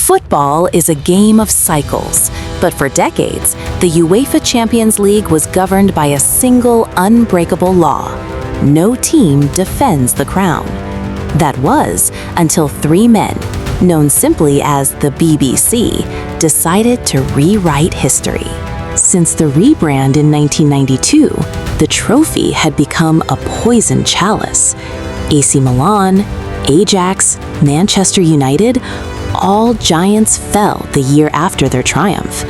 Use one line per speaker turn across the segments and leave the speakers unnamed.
Football is a game of cycles, but for decades, the UEFA Champions League was governed by a single unbreakable law: no team defends the crown. That was until three men, known simply as the BBC, decided to rewrite history. Since the rebrand in 1992, the trophy had become a poison chalice. AC Milan, Ajax, Manchester United, all giants fell the year after their triumph.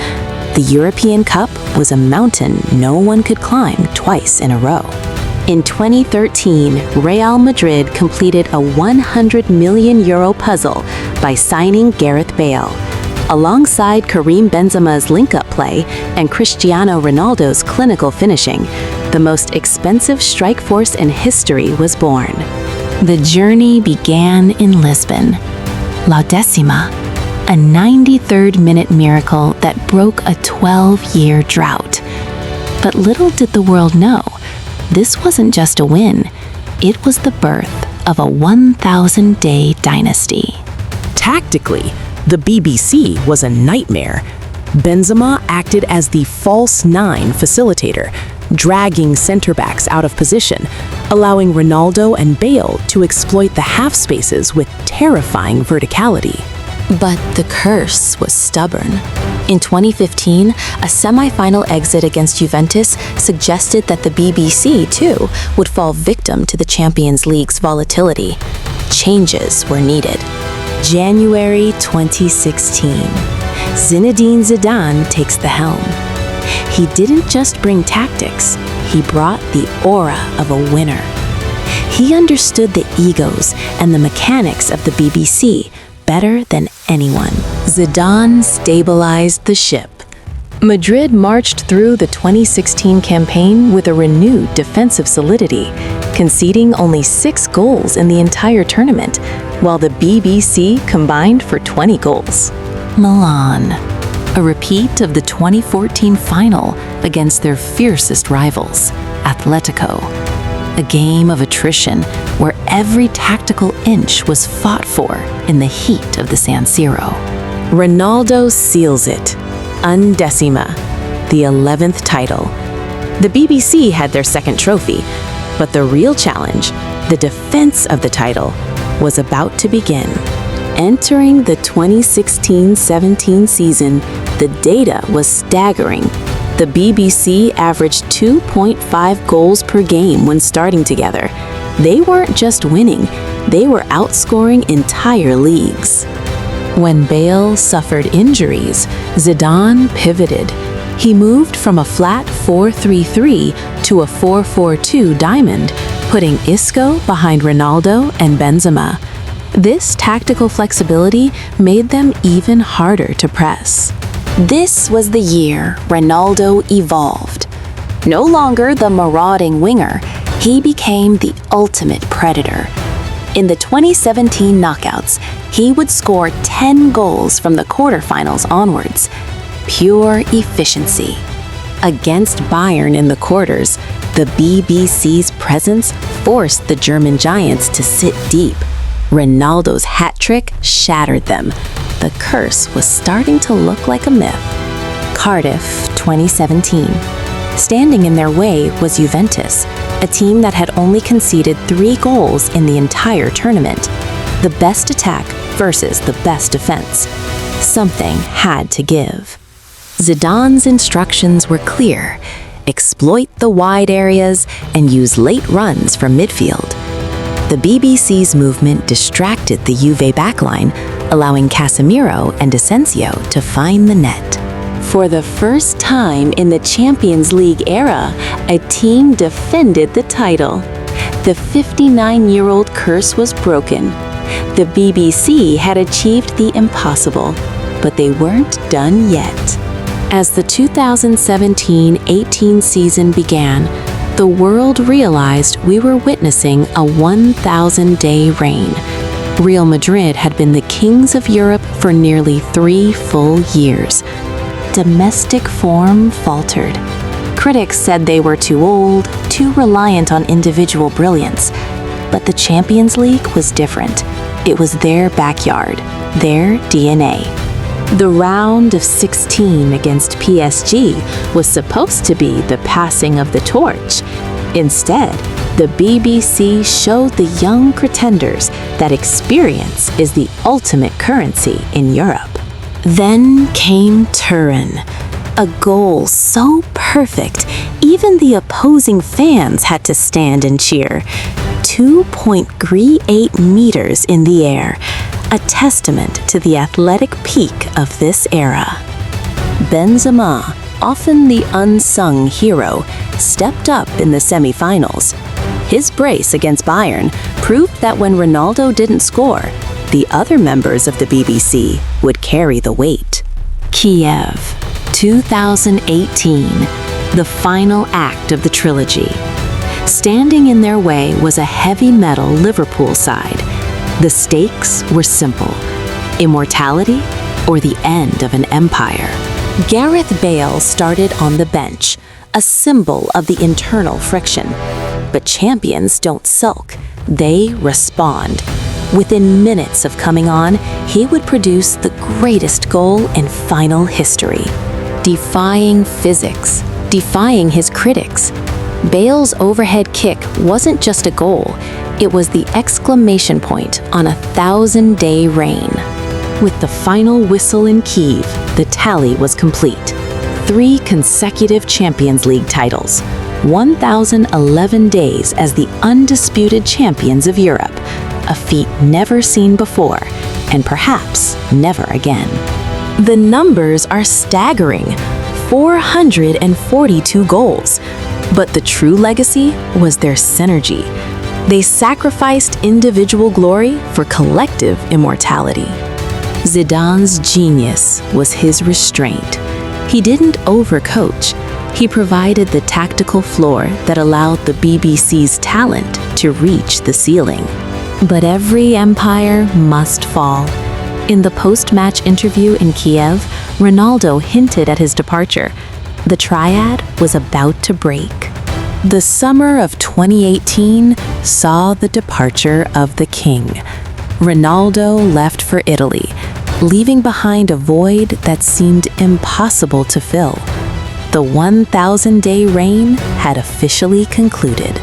The European Cup was a mountain no one could climb twice in a row. In 2013, Real Madrid completed a €100 million puzzle by signing Gareth Bale. Alongside Karim Benzema's link-up play and Cristiano Ronaldo's clinical finishing, the most expensive strike force in history was born. The journey began in Lisbon. La Decima, a 93rd minute miracle that broke a 12-year drought. But little did the world know, this wasn't just a win, it was the birth of a 1,000-day dynasty.
Tactically, the BBC was a nightmare. Benzema acted as the false nine facilitator, dragging center-backs out of position, allowing Ronaldo and Bale to exploit the half spaces with terrifying verticality.
But the curse was stubborn. In 2015, a semi-final exit against Juventus suggested that the BBC, too, would fall victim to the Champions League's volatility. Changes were needed. January 2016. Zinedine Zidane takes the helm. He didn't just bring tactics, he brought the aura of a winner. He understood the egos and the mechanics of the BBC better than anyone. Zidane stabilized the ship. Madrid marched through the 2016 campaign with a renewed defensive solidity, conceding only 6 goals in the entire tournament, while the BBC combined for 20 goals. Milan, a repeat of the 2014 final against their fiercest rivals, Atletico. A game of attrition where every tactical inch was fought for in the heat of the San Siro. Ronaldo seals it. Undecima, the 11th title. The BBC had their second trophy, but the real challenge, the defense of the title, was about to begin. Entering the 2016-17 season, the data was staggering. The BBC averaged 2.5 goals per game when starting together. They weren't just winning, they were outscoring entire leagues. When Bale suffered injuries, Zidane pivoted. He moved from a flat 4-3-3 to a 4-4-2 diamond, putting Isco behind Ronaldo and Benzema. This tactical flexibility made them even harder to press. This was the year Ronaldo evolved. No longer the marauding winger, he became the ultimate predator. In the 2017 knockouts, he would score 10 goals from the quarterfinals onwards. Pure efficiency. Against Bayern in the quarters, the BBC's presence forced the German giants to sit deep. Ronaldo's hat trick shattered them. The curse was starting to look like a myth. Cardiff, 2017. Standing in their way was Juventus, a team that had only conceded 3 goals in the entire tournament. The best attack versus the best defense. Something had to give. Zidane's instructions were clear: exploit the wide areas and use late runs from midfield. The BBC's movement distracted the Juve backline, allowing Casemiro and Asensio to find the net. For the first time in the Champions League era, a team defended the title. The 59-year-old curse was broken. The BBC had achieved the impossible, but they weren't done yet. As the 2017-18 season began, the world realized we were witnessing a 1,000-day reign. Real Madrid had been the kings of Europe for nearly 3 full years. Domestic form faltered. Critics said they were too old, too reliant on individual brilliance. But the Champions League was different. It was their backyard, their DNA. The round of 16 against PSG was supposed to be the passing of the torch. Instead, the BBC showed the young pretenders that experience is the ultimate currency in Europe. Then came Turin, a goal so perfect, even the opposing fans had to stand and cheer. 2.38 meters in the air, a testament to the athletic peak of this era. Benzema, often the unsung hero, stepped up in the semi-finals. His brace against Bayern proved that when Ronaldo didn't score, the other members of the BBC would carry the weight. Kyiv, 2018, the final act of the trilogy. Standing in their way was a heavy metal Liverpool side. The stakes were simple: immortality or the end of an empire. Gareth Bale started on the bench, a symbol of the internal friction. But champions don't sulk, they respond. Within minutes of coming on, he would produce the greatest goal in final history. Defying physics, defying his critics. Bale's overhead kick wasn't just a goal, it was the exclamation point on a 1,000-day reign. With the final whistle in Kyiv, the tally was complete. 3 consecutive Champions League titles, 1,011 days as the undisputed champions of Europe, a feat never seen before, and perhaps never again. The numbers are staggering, 442 goals. But the true legacy was their synergy. They sacrificed individual glory for collective immortality. Zidane's genius was his restraint. He didn't overcoach. He provided the tactical floor that allowed the BBC's talent to reach the ceiling. But every empire must fall. In the post-match interview in Kyiv, Ronaldo hinted at his departure. The triad was about to break. The summer of 2018 saw the departure of the king. Ronaldo left for Italy, leaving behind a void that seemed impossible to fill. The 1,000-day reign had officially concluded.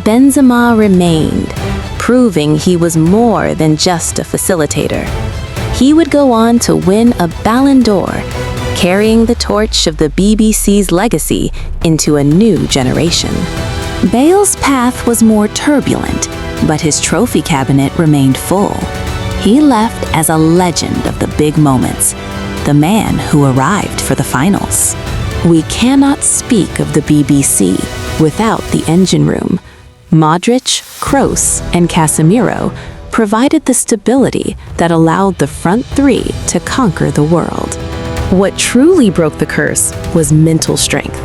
Benzema remained, proving he was more than just a facilitator. He would go on to win a Ballon d'Or, carrying the torch of the BBC's legacy into a new generation. Bale's path was more turbulent, but his trophy cabinet remained full. He left as a legend of the big moments, the man who arrived for the finals. We cannot speak of the BBC without the engine room. Modric, Kroos, and Casemiro provided the stability that allowed the front three to conquer the world. What truly broke the curse was mental strength.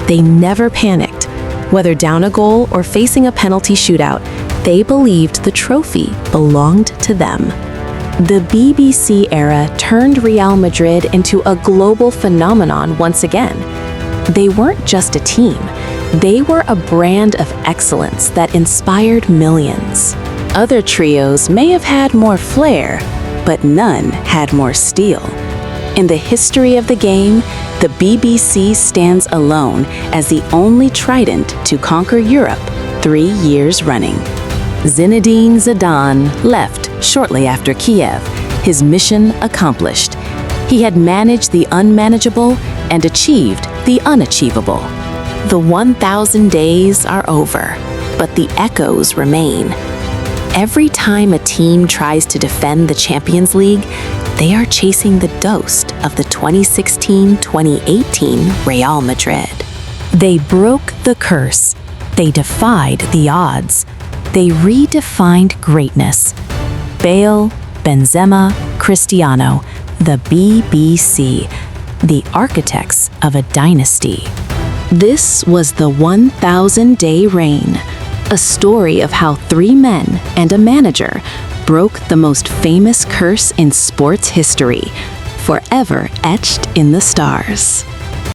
They never panicked. Whether down a goal or facing a penalty shootout, they believed the trophy belonged to them. The BBC era turned Real Madrid into a global phenomenon once again. They weren't just a team. They were a brand of excellence that inspired millions. Other trios may have had more flair, but none had more steel. In the history of the game, the BBC stands alone as the only trident to conquer Europe 3 years running. Zinedine Zidane left shortly after Kyiv, his mission accomplished. He had managed the unmanageable and achieved the unachievable. The 1,000 days are over, but the echoes remain. Every time a team tries to defend the Champions League, they are chasing the ghost of the 2016-2018 Real Madrid. They broke the curse. They defied the odds. They redefined greatness. Bale, Benzema, Cristiano, the BBC, the architects of a dynasty. This was the 1,000-day reign, a story of how 3 men and a manager broke the most famous curse in sports history, forever etched in the stars.